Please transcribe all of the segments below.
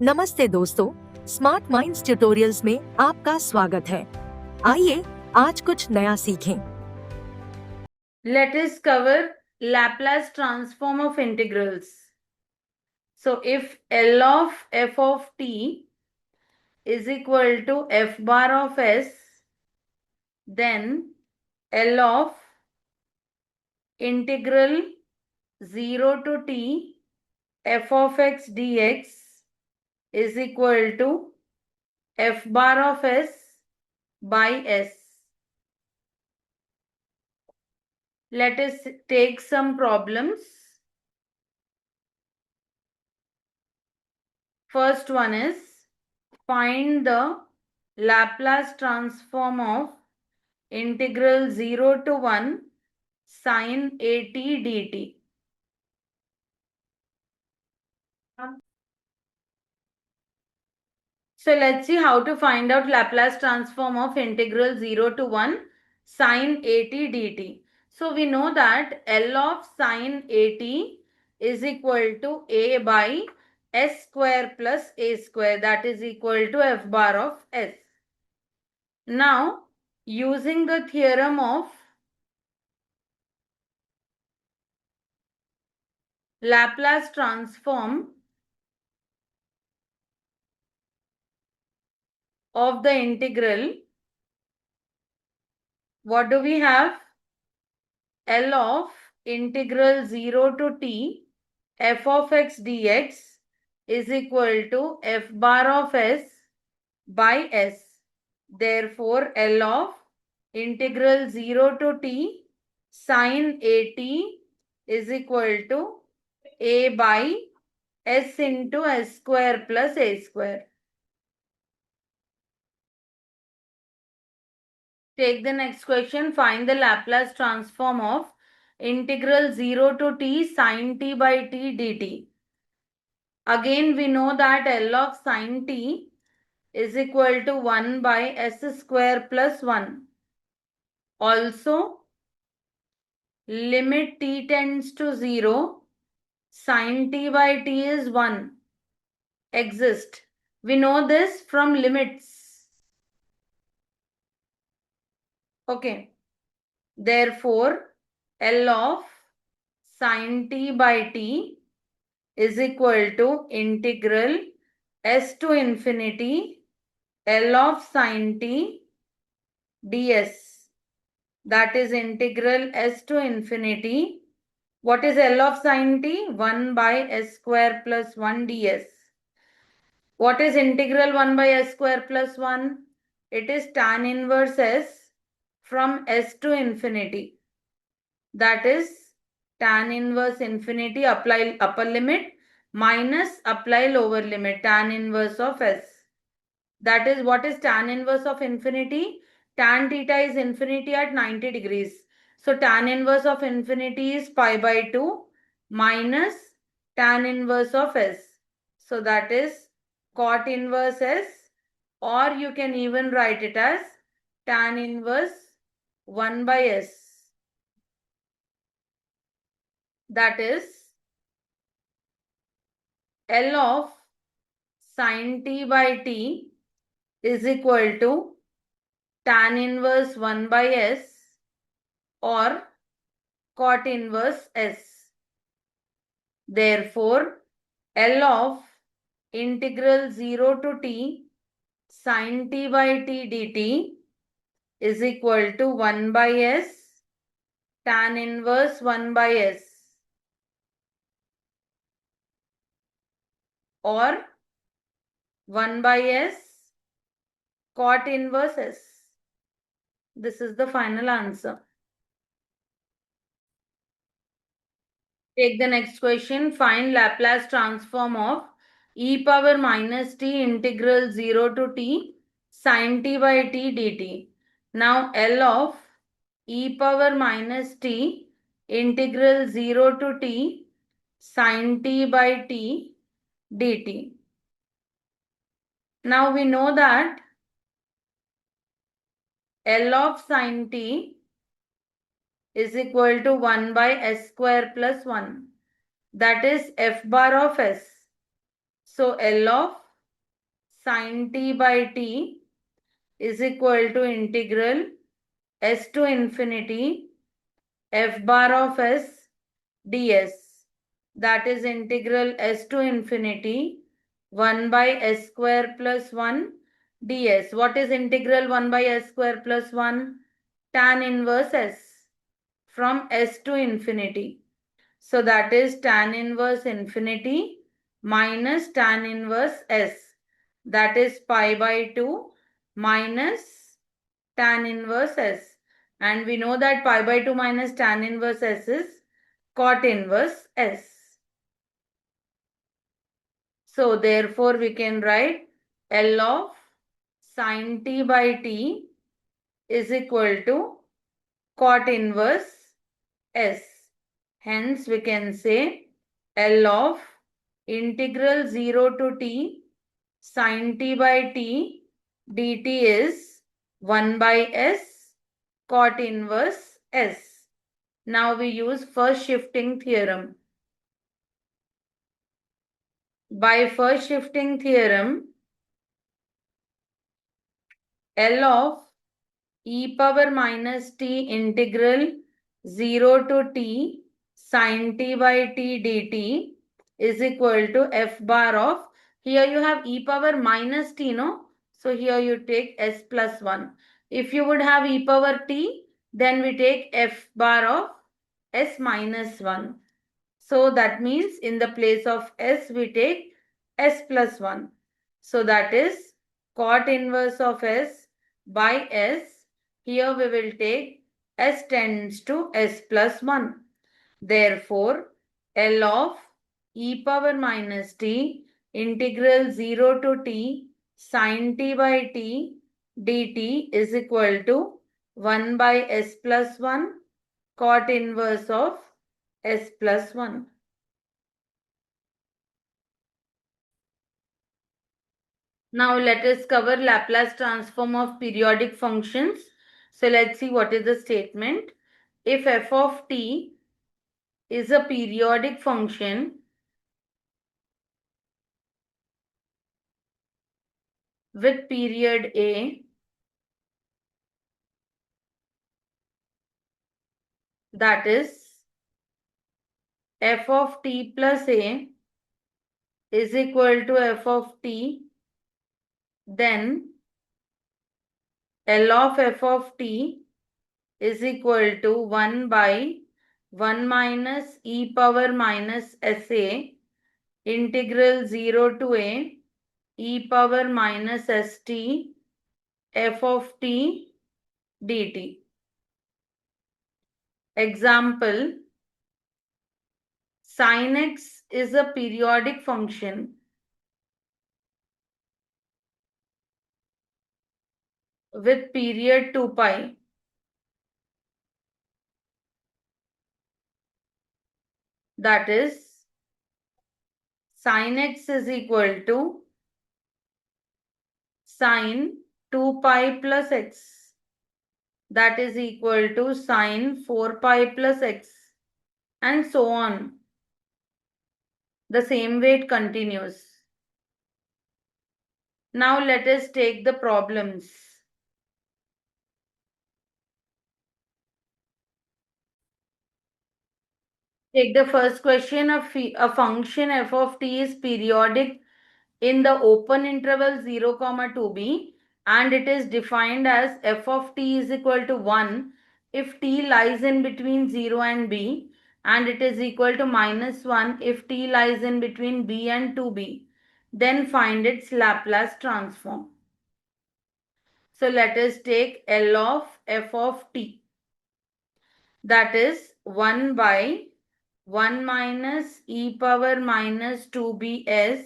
नमस्ते दोस्तों, smart minds tutorials में आपका स्वागत है। आइए आज कुछ नया सीखें। Let us cover Laplace transform of integrals. So if L of f of t is equal to f bar of s, then L of integral 0 to t f of x dx is equal to f bar of s by s. Let us take some problems. First one is find the Laplace transform of integral 0 to 1 sin at dt. So let's see how to find out Laplace transform of integral 0 to 1 sin at dt. So we know that L of sin at is equal to a by s square plus a square, that is equal to f bar of s. Now using the theorem of Laplace transform of the integral, what do we have? L of integral 0 to t f of x dx is equal to f bar of s by s. Therefore, L of integral 0 to t sin at is equal to a by s into s square plus a square. Take the next question. Find the Laplace transform of integral 0 to t sin t by t dt. Again, we know that L of sin t is equal to 1 by s square plus 1. Also, limit t tends to 0, sin t by t is 1. Exist. We know this from limits. Okay. Therefore, L of sin t by t is equal to integral s to infinity L of sin t ds. That is integral s to infinity. What is L of sin t? 1 by s square plus 1 ds. What is integral 1 by s square plus 1? It is tan inverse s from s to infinity. That is tan inverse infinity, apply upper limit, minus apply lower limit, tan inverse of s. That is, what is tan inverse of infinity? Tan theta is infinity at 90 degrees. So tan inverse of infinity is pi by 2 minus tan inverse of s. So that is cot inverse s, or you can even write it as tan inverse 1 by s. That is L of sin t by t is equal to tan inverse 1 by s or cot inverse s. Therefore, L of integral 0 to t sin t by t dt is equal to 1 by s tan inverse 1 by s or 1 by s cot inverse s. This is the final answer. Take the next question. Find Laplace transform of e power minus t integral 0 to t sin t by t dt. Now L of e power minus t integral 0 to t sin t by t dt. Now we know that L of sin t is equal to 1 by s square plus 1. That is f bar of s. So L of sin t by t is equal to integral s to infinity f bar of s ds. That is integral s to infinity 1 by s square plus 1 ds. What is integral 1 by s square plus 1? Tan inverse s from s to infinity. So that is tan inverse infinity minus tan inverse s. That is pi by 2 minus tan inverse s. And we know that pi by 2 minus tan inverse s is cot inverse s. So therefore we can write L of sin t by t is equal to cot inverse s. Hence we can say L of integral 0 to t sin t by t dt is 1 by s cot inverse s. Now we use first shifting theorem. By first shifting theorem, L of e power minus t integral 0 to t sin t by t dt is equal to f bar of, here you have e power minus t, no? So here you take s plus 1. If you would have e power t, then we take f bar of s minus 1. So that means in the place of s, we take s plus 1. So that is cot inverse of s by s. Here we will take s tends to s plus 1. Therefore, L of e power minus t integral 0 to t sin t by t dt is equal to 1 by s plus 1 cot inverse of s plus 1. Now let us cover Laplace transform of periodic functions. So let's see what is the statement. If f of t is a periodic function with period a, that is f of t plus a is equal to f of t, then L of f of t is equal to 1 by 1 minus e power minus sa integral 0 to a e power minus st f of t dt. Example, sin x is a periodic function with period 2 pi. That is, sin x is equal to sin 2 pi plus x. That is equal to sin 4 pi plus x, and so on. The same way it continues. Now let us take the problems. Take the first question. A function f of t is periodic in the open interval 0, 2b, and it is defined as f of t is equal to 1 if t lies in between 0 and b, and it is equal to minus 1 if t lies in between b and 2b. Then find its Laplace transform. So let us take L of f of t. That is 1 by 1 minus e power minus 2bs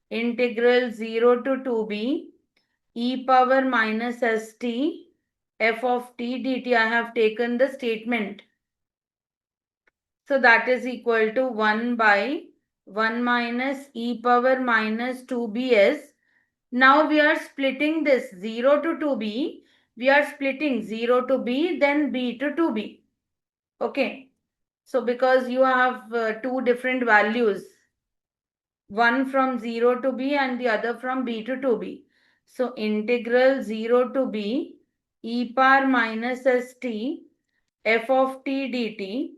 integral 0 to 2b e power minus st f of t dt. I have taken the statement. So that is equal to 1 by 1 minus e power minus 2bs. Now we are splitting this 0 to 2b. We are splitting 0 to b, then b to 2b. Okay. So because you have two different values, one from 0 to b and the other from b to 2b. So integral 0 to b e power minus st f of t dt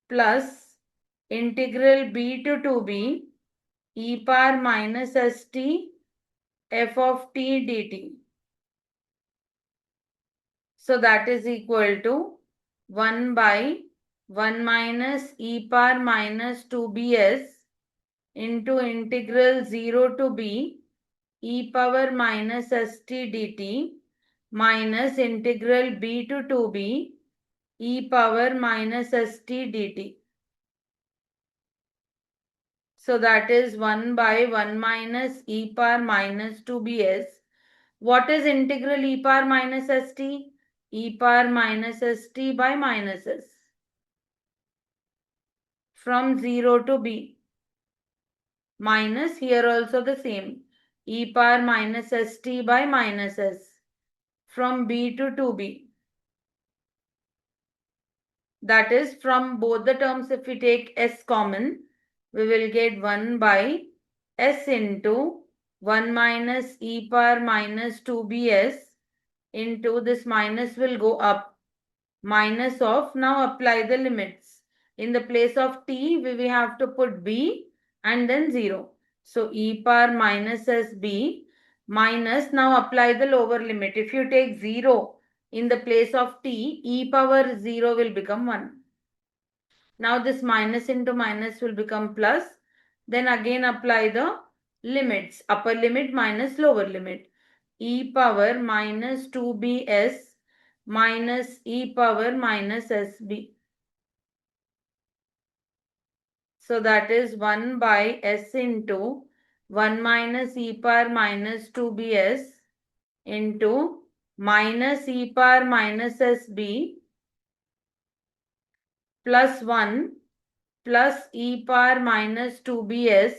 plus integral b to 2b e power minus st f of t dt. So that is equal to 1 by 1 minus e power minus 2bs into integral 0 to b e power minus st dt minus integral b to 2b e power minus st dt. So that is 1 by 1 minus e power minus 2bs. What is integral e power minus st? E power minus st by minus s. From 0 to b. Minus here also the same. E power minus st by minus s. From b to 2b. That is, from both the terms, if we take s common, we will get 1 by s into 1 minus e power minus 2bs into this minus will go up. Minus of, now apply the limits. In the place of t, we will have to put b and then 0. So e power minus sb minus, now apply the lower limit. If you take 0 in the place of t, e power 0 will become 1. Now this minus into minus will become plus. Then again apply the limits. Upper limit minus lower limit. E power minus 2bs minus e power minus sb. So that is 1 by s into 1 minus e power minus 2bs into minus e power minus sb plus 1 plus e power minus 2bs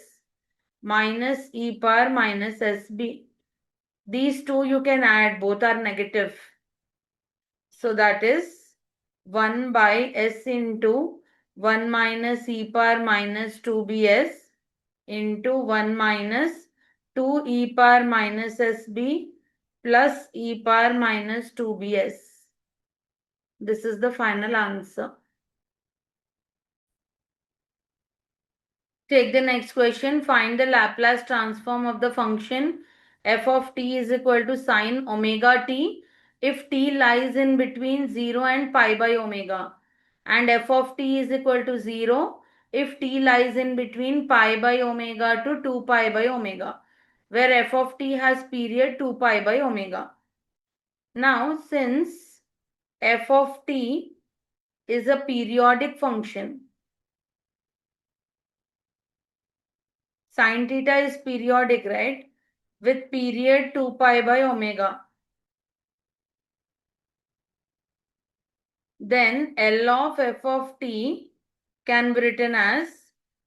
minus e power minus sb. These two you can add, both are negative. So that is 1 by s into 1 minus e power minus 2bs into 1 minus 2 e power minus sb plus e power minus 2bs. This is the final answer. Take the next question. Find the Laplace transform of the function f of t is equal to sine omega t if t lies in between 0 and pi by omega, and f of t is equal to 0 if t lies in between pi by omega to 2 pi by omega, where f of t has period 2 pi by omega. Now, since f of t is a periodic function, sin theta is periodic, right? With period 2 pi by omega. Then L of f of t can be written as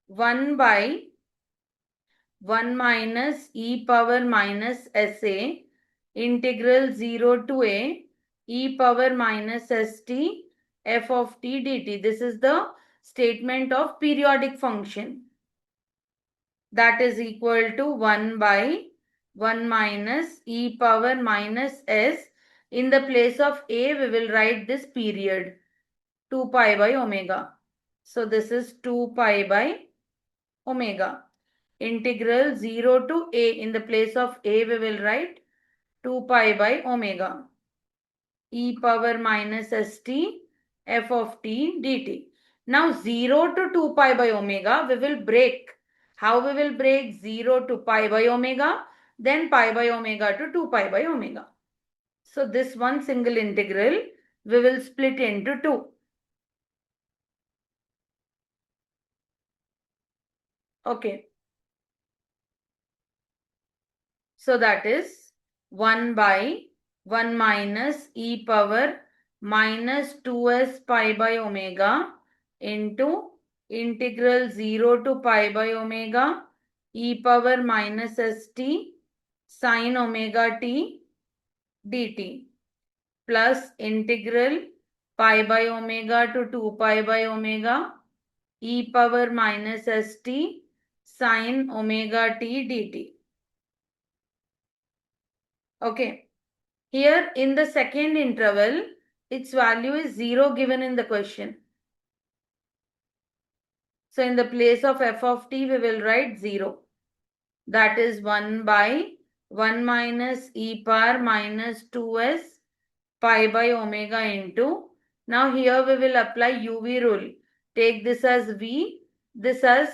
1 by 1 minus e power minus sa integral 0 to a e power minus st f of t dt. This is the statement of periodic function. That is equal to 1 by 1 minus e power minus s. In the place of a, we will write this period 2 pi by omega. So this is 2 pi by omega. Integral 0 to a. In the place of a, we will write 2 pi by omega. E power minus st f of t dt. Now 0 to 2 pi by omega, we will break. How we will break? 0 to pi by omega, then pi by omega to 2 pi by omega. So this one single integral, we will split into 2. Okay. So that is 1 by 1 minus e power minus 2s pi by omega into integral 0 to pi by omega e power minus st sine omega t dt plus integral pi by omega to 2 pi by omega e power minus st sine omega t dt. Okay. Here in the second interval, its value is 0 given in the question. So in the place of f of t, we will write 0. That is 1 by 1 minus e power minus 2s pi by omega into. Now here we will apply UV rule. Take this as V, this as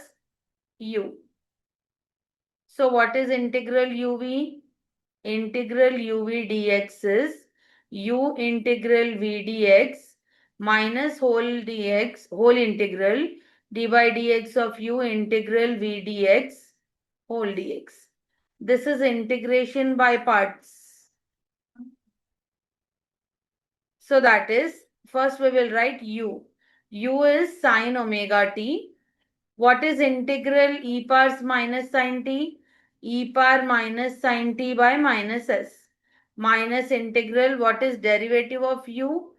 U. So what is integral UV? Integral UV dx is U integral V dx minus whole integral d by dx of U integral V dx whole dx. This is integration by parts. So that is, first we will write U. U is sine omega t. What is integral e powers minus sine t? E power minus sine t by minus s. Minus integral, what is derivative of U?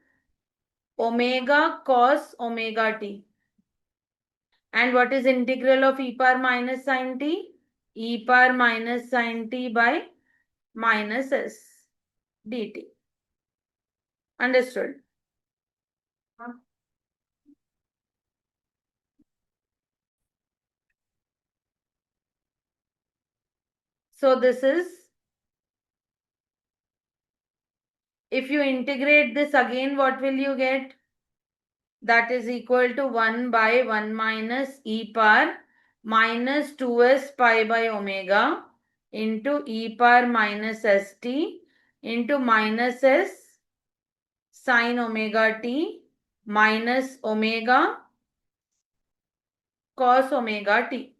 Omega cos omega t. And what is integral of e power minus sine t? E power minus sine t by minus s dt. Understood? So this is, if you integrate this again, what will you get? That is equal to 1 by 1 minus e power minus 2s pi by omega into e power minus st into minus s sine omega t minus omega cos omega t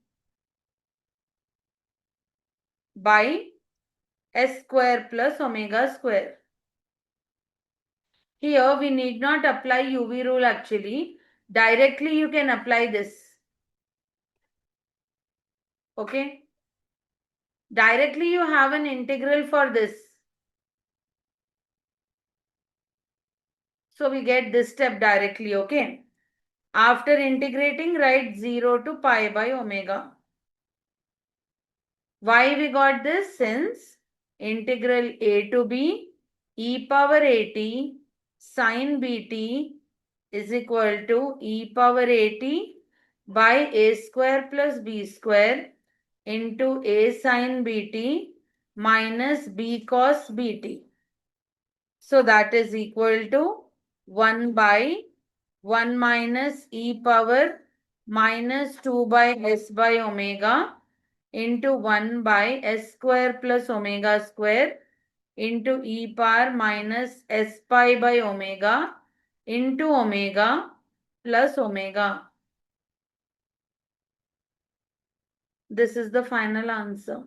by s square plus omega square. Here we need not apply UV rule actually. Directly you can apply this. Okay. Directly you have an integral for this. So we get this step directly, okay. After integrating, write 0 to pi by omega. Why we got this? Since integral a to b e power at sine bt is equal to e power at by a square plus b square into a sine bt minus b cos bt. So that is equal to 1 by 1 minus e power minus 2 by s by omega into 1 by s square plus omega square into e power minus s pi by omega into omega plus omega. This is the final answer.